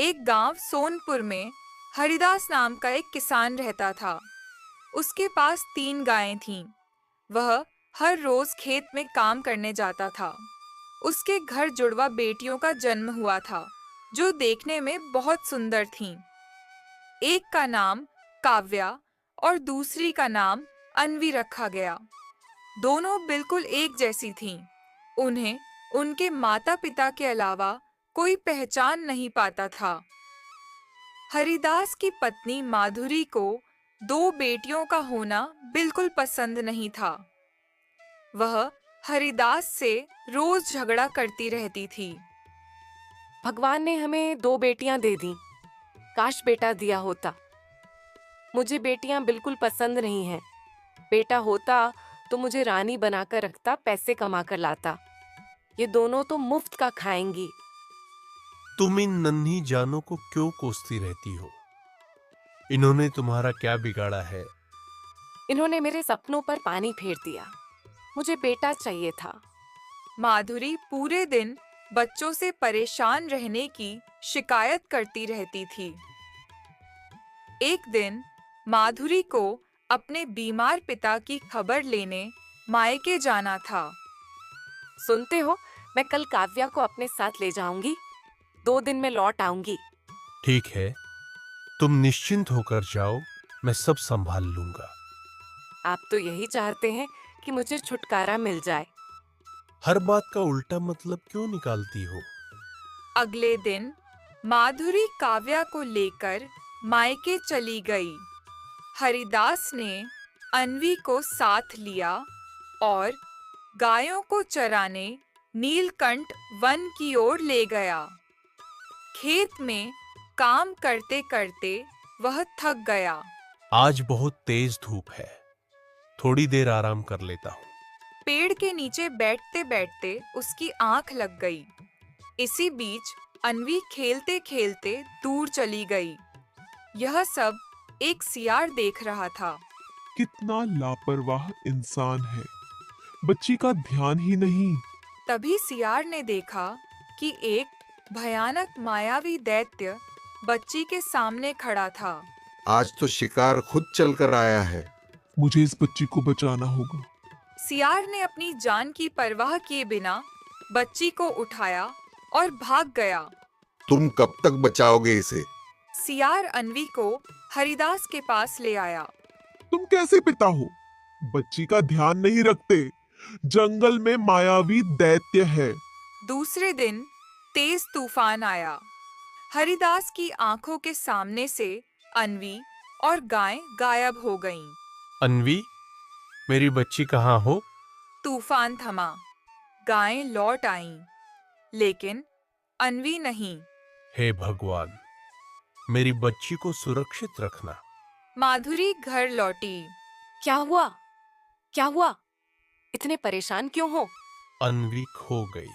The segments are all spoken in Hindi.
एक गांव सोनपुर में हरिदास नाम का एक किसान रहता था। उसके पास 3 गायें थीं। वह हर रोज खेत में काम करने जाता था। उसके घर जुड़वा बेटियों का जन्म हुआ था, जो देखने में बहुत सुंदर थीं। एक का नाम काव्या और दूसरी का नाम अन्वी रखा गया। दोनों बिल्कुल एक जैसी थीं। उन्हें उनके माता-पिता के अलावा कोई पहचान नहीं पाता था। हरिदास की पत्नी माधुरी को 2 बेटियों का होना बिल्कुल पसंद नहीं था। वह हरिदास से रोज झगड़ा करती रहती थी। भगवान ने हमें 2 बेटियां दे दी। काश बेटा दिया होता। मुझे बेटियां बिल्कुल पसंद नहीं हैं। बेटा होता तो मुझे रानी बनाकर रखता, पैसे कमा कर लाता। ये दोनों तो मुफ्त का खाएंगी। तुम इन नन्ही जानों को क्यों कोसती रहती हो? इन्होंने तुम्हारा क्या बिगाड़ा है? इन्होंने मेरे सपनों पर पानी फेर दिया। मुझे बेटा चाहिए था। माधुरी पूरे दिन बच्चों से परेशान रहने की शिकायत करती रहती थी। एक दिन माधुरी को अपने बीमार पिता की खबर लेने मायके जाना था। सुनते हो, मैं कल काव्या को अपने साथ ले जाऊंगी। 2 दिन में लौट आऊंगी। ठीक है, तुम निश्चिंत होकर जाओ, मैं सब संभाल लूंगा। आप तो यही चाहते हैं कि मुझे छुटकारा मिल जाए। हर बात का उल्टा मतलब क्यों निकालती हो? अगले दिन माधुरी काव्या को लेकर मायके चली गई। हरिदास ने अन्वी को साथ लिया और गायों को चराने नीलकंठ वन की ओर ले गया। खेत में काम करते-करते वह थक गया। आज बहुत तेज धूप है, थोड़ी देर आराम कर लेता हूँ। पेड़ के नीचे बैठते-बैठते उसकी आंख लग गई। इसी बीच अन्वी खेलते-खेलते दूर चली गई। यह सब एक सियार देख रहा था। कितना लापरवाह इंसान है, बच्ची का ध्यान ही नहीं। तभी सियार ने देखा कि एक भयानक मायावी दैत्य बच्ची के सामने खड़ा था। आज तो शिकार खुद चल कर आया है। मुझे इस बच्ची को बचाना होगा। सियार ने अपनी जान की परवाह किए बिना बच्ची को उठाया और भाग गया। तुम कब तक बचाओगे इसे? सियार अन्वी को हरिदास के पास ले आया। तुम कैसे पिता हो? बच्ची का ध्यान नहीं रखते। जंगल में मायावी दैत्य है। दूसरे दिन तेज तूफान आया। हरिदास की आंखों के सामने से अन्वी और गाय गायब हो गईं। अन्वी, मेरी बच्ची कहाँ हो? तूफान थमा। गायें लौट आईं, लेकिन अन्वी नहीं। हे भगवान, मेरी बच्ची को सुरक्षित रखना। माधुरी घर लौटी। क्या हुआ? क्या हुआ? इतने परेशान क्यों हो? अन्वी खो गई।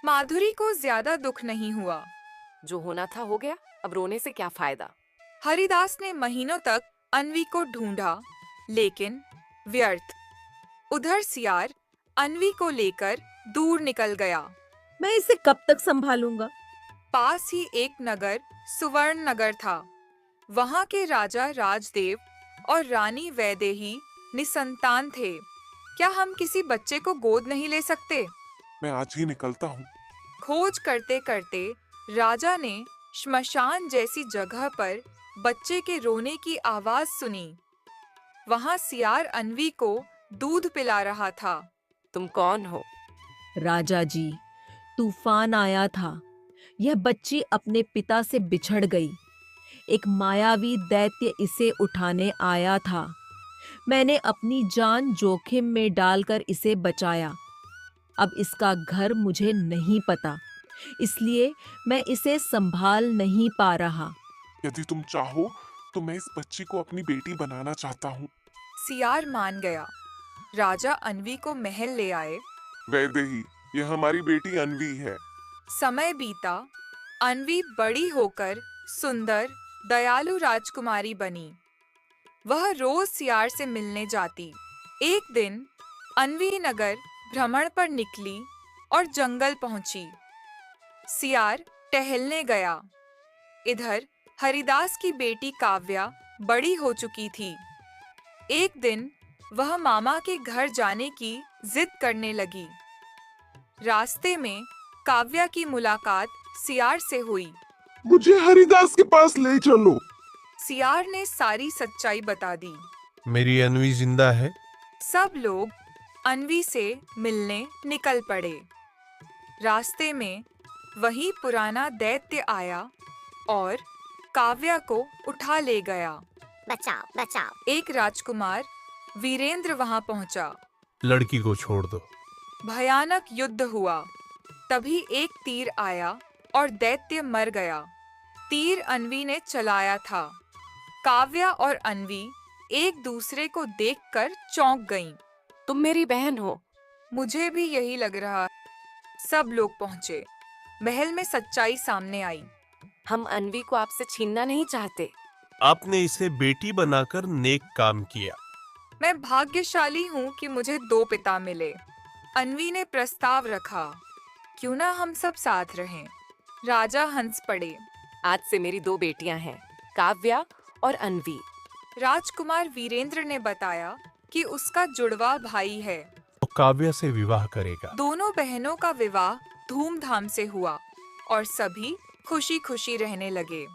माधुरी को ज्यादा दुख नहीं हुआ। जो होना था हो गया, अब रोने से क्या फायदा। हरिदास ने महीनों तक अन्वी को ढूंढा, लेकिन व्यर्थ। उधर सियार अन्वी को लेकर दूर निकल गया। मैं इसे कब तक संभालूंगा? पास ही एक नगर सुवर्ण नगर था। वहां के राजा राजदेव और रानी वैदेही निसंतान थे। क्या हम किसी बच्चे को गोद नहीं ले सकते? मैं आज ही निकलता हूँ। खोज करते-करते राजा ने श्मशान जैसी जगह पर बच्चे के रोने की आवाज सुनी। वहां सियार अन्वी को दूध पिला रहा था। तुम कौन हो? राजा जी, तूफान आया था। यह बच्ची अपने पिता से बिछड़ गई। एक मायावी दैत्य इसे उठाने आया था। मैंने अपनी जान जोखिम में डालकर इसे बचाया। अब इसका घर मुझे नहीं पता, इसलिए मैं इसे संभाल नहीं पा रहा। यदि तुम चाहो तो मैं इस बच्ची को अपनी बेटी बनाना चाहता हूँ। सियार मान गया। राजा अन्वी को महल ले आए। वैदेही, यह हमारी बेटी अन्वी है। समय बीता। अन्वी बड़ी होकर सुंदर, दयालु राजकुमारी बनी। वह रोज सियार से मिलने जाती। एक दिन अन्वी नगर भ्रमण पर निकली और जंगल पहुंची। सियार टहलने गया। इधर हरिदास की बेटी काव्या बड़ी हो चुकी थी। एक दिन वह मामा के घर जाने की जिद करने लगी। रास्ते में काव्या की मुलाकात सियार से हुई। मुझे हरिदास के पास ले चलो। सियार ने सारी सच्चाई बता दी। मेरी अनवी जिंदा है। सब लोग अन्वी से मिलने निकल पड़े। रास्ते में वही पुराना दैत्य आया और काव्या को उठा ले गया। बचाओ बचाओ। एक राजकुमार वीरेंद्र वहां पहुंचा। लड़की को छोड़ दो। भयानक युद्ध हुआ। तभी एक तीर आया और दैत्य मर गया। तीर अन्वी ने चलाया था। काव्या और अन्वी एक दूसरे को देखकर चौंक गईं। तुम मेरी बहन हो। मुझे भी यही लग रहा। सब लोग पहुंचे। महल में सच्चाई सामने आई। हम अन्वी को आपसे छीनना नहीं चाहते। आपने इसे बेटी बनाकर नेक काम किया। मैं भाग्यशाली हूँ कि मुझे 2 पिता मिले। अन्वी ने प्रस्ताव रखा, क्यों ना हम सब साथ रहें। राजा हंस पड़े। आज से मेरी 2 बेटियां हैं, काव्या और अन्वी। राजकुमार वीरेंद्र ने बताया कि उसका जुड़वा भाई है। वो काव्या से विवाह करेगा। दोनों बहनों का विवाह धूमधाम से हुआ और सभी खुशी खुशी रहने लगे।